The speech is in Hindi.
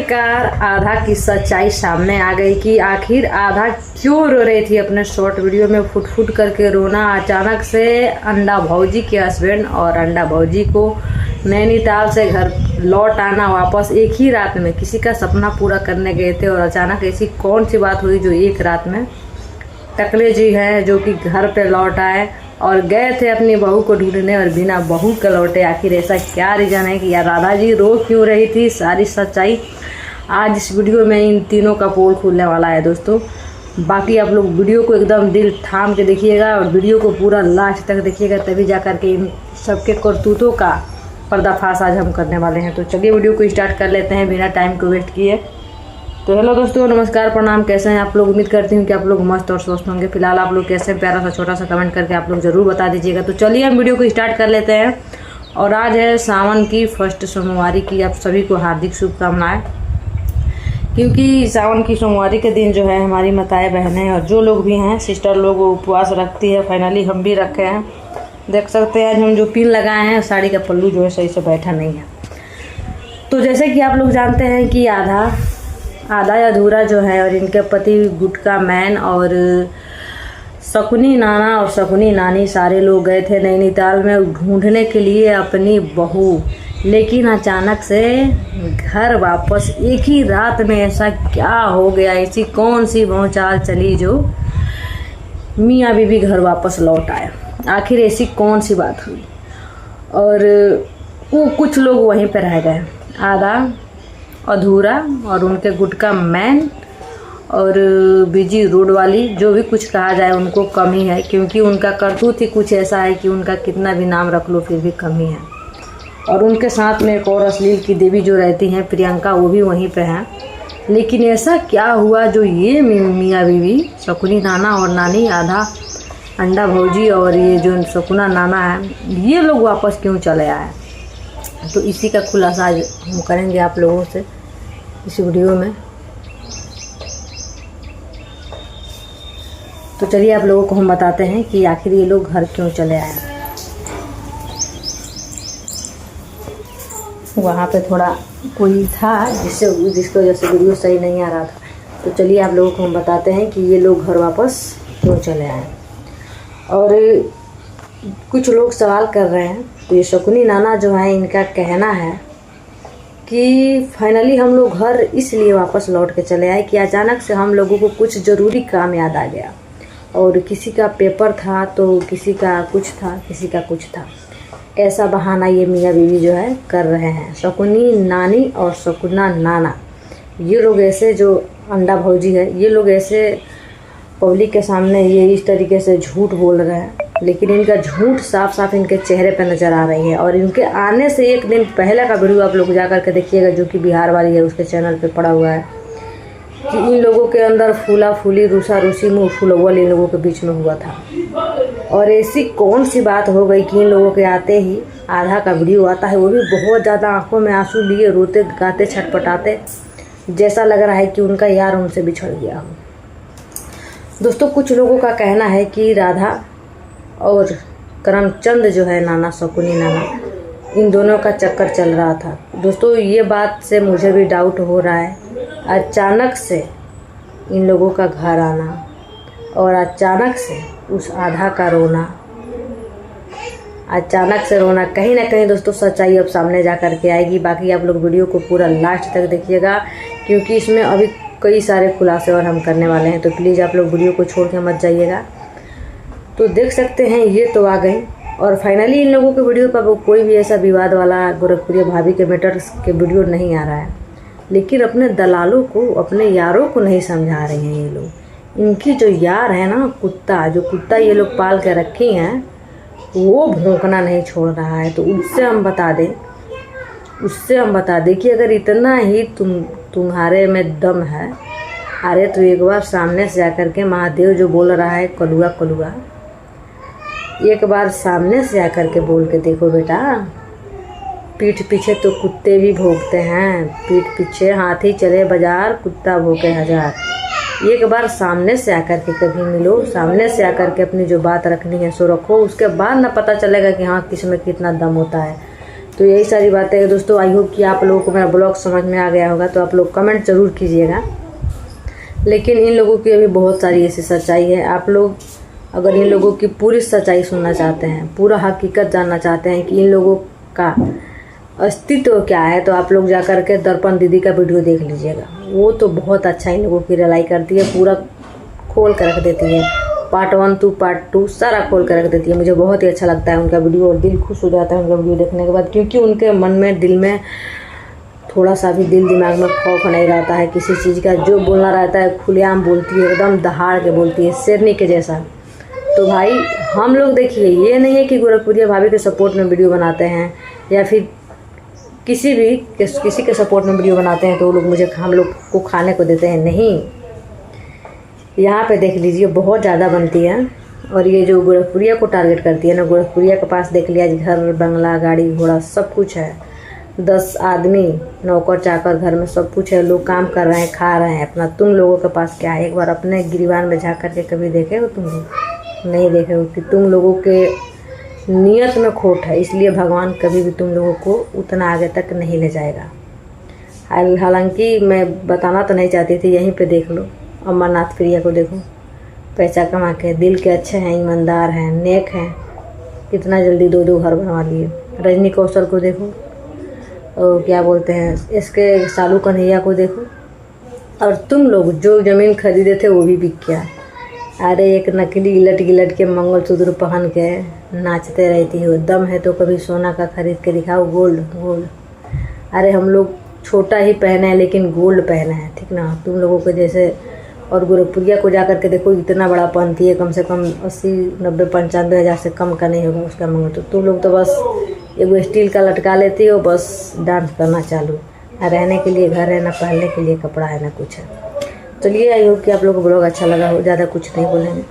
कार आधा की सच्चाई सामने आ गई कि आखिर आधा क्यों रो रही थी अपने शॉर्ट वीडियो में। फुट फुट करके रोना। अचानक से अंडा भौजी के हस्बैंड और अंडा भौजी को नैनीताल से घर लौट आना वापस एक ही रात में किसी का सपना पूरा करने गए थे। और अचानक ऐसी कौन सी बात हुई जो एक रात में टकले जी हैं जो कि घर पे लौट आए और गए थे अपनी बहू को ढूंढने और बिना बहू के लौटे। आखिर ऐसा क्या रीज़न है कि यार राधा जी रो क्यों रही थी, सारी सच्चाई आज इस वीडियो में इन तीनों का पोल खुलने वाला है दोस्तों। बाकी आप लोग वीडियो को एकदम दिल थाम के देखिएगा और वीडियो को पूरा लास्ट तक देखिएगा, तभी जा कर के इन सबके करतूतों का पर्दाफाश आज हम करने वाले हैं। तो चलिए वीडियो को स्टार्ट कर लेते हैं बिना टाइम को वेस्ट किए। तो हेलो दोस्तों, नमस्कार, प्रणाम। कैसे हैं आप लोग? उम्मीद करती हूँ कि आप लोग मस्त और स्वस्थ होंगे। फिलहाल आप लोग कैसे, प्यारा सा छोटा सा कमेंट करके आप लोग ज़रूर बता दीजिएगा। तो चलिए हम वीडियो को स्टार्ट कर लेते हैं। और आज है सावन की फर्स्ट सोमवारी की आप सभी को हार्दिक शुभकामनाएं, क्योंकि सावन की सोमवारी के दिन जो है हमारी माताएं बहनें और जो लोग भी हैं सिस्टर लोग वो उपवास रखती है। फाइनली हम भी रखे हैं। देख सकते हैं आज हम जो पिन लगाए हैं साड़ी का पल्लू जो है सही से बैठा नहीं है। तो जैसे कि आप लोग जानते हैं कि आधा अधूरा जो है और इनके पति गुटका मैन और शकुनी नाना और शकुनी नानी सारे लोग गए थे नैनीताल में ढूंढने के लिए अपनी बहू। लेकिन अचानक से घर वापस एक ही रात में ऐसा क्या हो गया, ऐसी कौन सी भौचाल चली जो मियाँ बीवी घर वापस लौट आए। आखिर ऐसी कौन सी बात हुई। और वो कुछ लोग वहीं पर रह गए, आधा अधूरा और उनके गुटका मैन और बीजी रोड वाली, जो भी कुछ कहा जाए उनको कमी है, क्योंकि उनका करतूत ही कुछ ऐसा है कि उनका कितना भी नाम रख लो फिर भी कमी है। और उनके साथ में एक और अश्लील की देवी जो रहती हैं प्रियंका, वो भी वहीं पे हैं। लेकिन ऐसा क्या हुआ जो ये मियाँ बीवी शकुनी नाना और नानी, आधा अंडा भौजी और ये जो शकुना नाना है, ये लोग वापस क्यों चले आए। तो इसी का खुलासा आज हम करेंगे आप लोगों से इस वीडियो में। तो चलिए आप लोगों को हम बताते हैं कि आखिर ये लोग घर क्यों चले आए। वहाँ पे थोड़ा कोई था जिसकी वजह से वीडियो सही नहीं आ रहा था। तो चलिए आप लोगों को हम बताते हैं कि ये लोग घर वापस क्यों चले आए। और कुछ लोग सवाल कर रहे हैं, तो ये शकुनी नाना जो है इनका कहना है कि फाइनली हम लोग घर इसलिए वापस लौट के चले आए कि अचानक से हम लोगों को कुछ ज़रूरी काम याद आ गया। और किसी का पेपर था तो किसी का कुछ था, किसी का कुछ था। ऐसा बहाना ये मियाँ बीवी जो है कर रहे हैं। शकुनी नानी और शकुना नाना, ये लोग ऐसे, जो अंडा भौजी है, ये लोग ऐसे पब्लिक के सामने ये इस तरीके से झूठ बोल रहे हैं, लेकिन इनका झूठ साफ साफ इनके चेहरे पे नज़र आ रही है। और इनके आने से एक दिन पहले का वीडियो आप लोग जा कर के देखिएगा, जो कि बिहार वाली है, उसके चैनल पे पड़ा हुआ है कि इन लोगों के अंदर फूला फूली, रूसा रूसी, मुँह फुलवल इन लोगों के बीच में हुआ था। और ऐसी कौन सी बात हो गई कि इन लोगों के आते ही आधा का वीडियो आता है, वो भी बहुत ज़्यादा आंखों में आंसू लिए, रोते गाते छटपटाते, जैसा लग रहा है कि उनका यार उनसे बिछड़ गया हो। दोस्तों, कुछ लोगों का कहना है कि राधा और करमचंद जो है नाना, शकुनी नाना, इन दोनों का चक्कर चल रहा था। दोस्तों, ये बात से मुझे भी डाउट हो रहा है। अचानक से इन लोगों का घर आना और अचानक से उस आधा का रोना, अचानक से रोना, कहीं ना कहीं दोस्तों सच्चाई अब सामने जा कर के आएगी। बाकी आप लोग वीडियो को पूरा लास्ट तक देखिएगा, क्योंकि इसमें अभी कई सारे खुलासे और हम करने वाले हैं। तो प्लीज़ आप लोग वीडियो को छोड़ के मत जाइएगा। तो देख सकते हैं ये तो आ गई। और फाइनली इन लोगों के वीडियो पर कोई भी ऐसा विवाद वाला गोरखपुरी भाभी के मैटर के वीडियो नहीं आ रहा है, लेकिन अपने दलालों को, अपने यारों को नहीं समझा रहे हैं ये लोग। इनकी जो यार है ना, कुत्ता, जो कुत्ता ये लोग पाल के रखी हैं, वो भौंकना नहीं छोड़ रहा है। तो उससे हम बता दें कि अगर इतना ही तुम्हारे में दम है, अरे तो एक बार सामने से जाकर के महादेव जो बोल रहा है कलुआ कलुआ, एक बार सामने से आकर के बोल के देखो बेटा। पीठ पीछे तो कुत्ते भी भौंकते हैं, पीठ पीछे हाथी चले बाजार, कुत्ता भौंके हजार। एक बार सामने से आकर के कभी मिलो, सामने से आकर के अपनी जो बात रखनी है सो रखो, उसके बाद ना पता चलेगा कि हाँ किस में कितना दम होता है। तो यही सारी बातें हैं दोस्तों। आई होप कि आप लोगों को मेरा ब्लॉग समझ में आ गया होगा, तो आप लोग कमेंट ज़रूर कीजिएगा। लेकिन इन लोगों की अभी बहुत सारी ऐसी सच्चाई है। आप लोग अगर इन लोगों की पूरी सच्चाई सुनना चाहते हैं, पूरा हकीकत जानना चाहते हैं कि इन लोगों का अस्तित्व क्या है, तो आप लोग जा कर के दर्पण दीदी का वीडियो देख लीजिएगा। वो तो बहुत अच्छा इन लोगों की रिलाई करती है, पूरा खोल कर रख देती है। पार्ट 1 to पार्ट 2 सारा खोल कर रख देती है। मुझे बहुत ही अच्छा लगता है उनका वीडियो और दिल खुश हो जाता है उनका वीडियो देखने के बाद, क्योंकि उनके मन में, दिल में थोड़ा सा भी दिल दिमाग में खौफ नहीं रहता है किसी चीज़ का। जो बोलना रहता है खुलेआम बोलती है, एकदम दहाड़ के बोलती है, शेरनी के जैसा। तो भाई हम लोग देखिए, ये नहीं है कि गोरखपुरिया भाभी के सपोर्ट में वीडियो बनाते हैं या फिर किसी के सपोर्ट में वीडियो बनाते हैं तो वो लोग हम लोग को खाने को देते हैं, नहीं। यहाँ पे देख लीजिए बहुत ज़्यादा बनती है। और ये जो गोरखपुरिया को टारगेट करती है ना, गोरखपुरिया के पास देख लिया घर बंगला गाड़ी घोड़ा सब कुछ है, 10 आदमी नौकर चाकर घर में सब कुछ है, लोग काम कर रहे हैं, खा रहे हैं अपना। तुम लोगों के पास क्या है? एक बार अपने गिरबान में झाँक करके कभी देखे हो? तुम लोग नहीं देखे हो कि तुम लोगों के नियत में खोट है, इसलिए भगवान कभी भी तुम लोगों को उतना आगे तक नहीं ले जाएगा। हालांकि मैं बताना तो नहीं चाहती थी, यहीं पे देख लो अमरनाथ प्रिया को, देखो पैसा कमा के, दिल के अच्छे हैं, ईमानदार हैं, नेक हैं, कितना जल्दी 2-2 घर बनवा लिए। रजनी कौशल को देखो, और क्या बोलते हैं इसके सालू कन्हैया को देखो। और तुम लोग जो ज़मीन खरीदे थे वो भी बिक गया। अरे एक नकली गिलट के मंगलसूत्र पहन के नाचते रहती हो, दम है तो कभी सोना का खरीद के दिखाओ, गोल्ड। अरे हम लोग छोटा ही पहने हैं लेकिन गोल्ड पहने हैं, ठीक ना? तुम लोगों को जैसे। और गोरखपुरिया को जा कर के देखो, इतना बड़ा पहनती है, कम से कम 80, 90, 95 हज़ार से कम का नहीं होगा उसका मंगलसूत्र। तुम लोग तो बस एगो स्टील का लटका लेती हो, बस डांस करना चालू। रहने के लिए घर है ना, पहनने के लिए कपड़ा है ना कुछ है। चलिए आई होप कि आप लोगों को ब्लॉग अच्छा लगा हो। ज़्यादा कुछ नहीं बोलेंगे।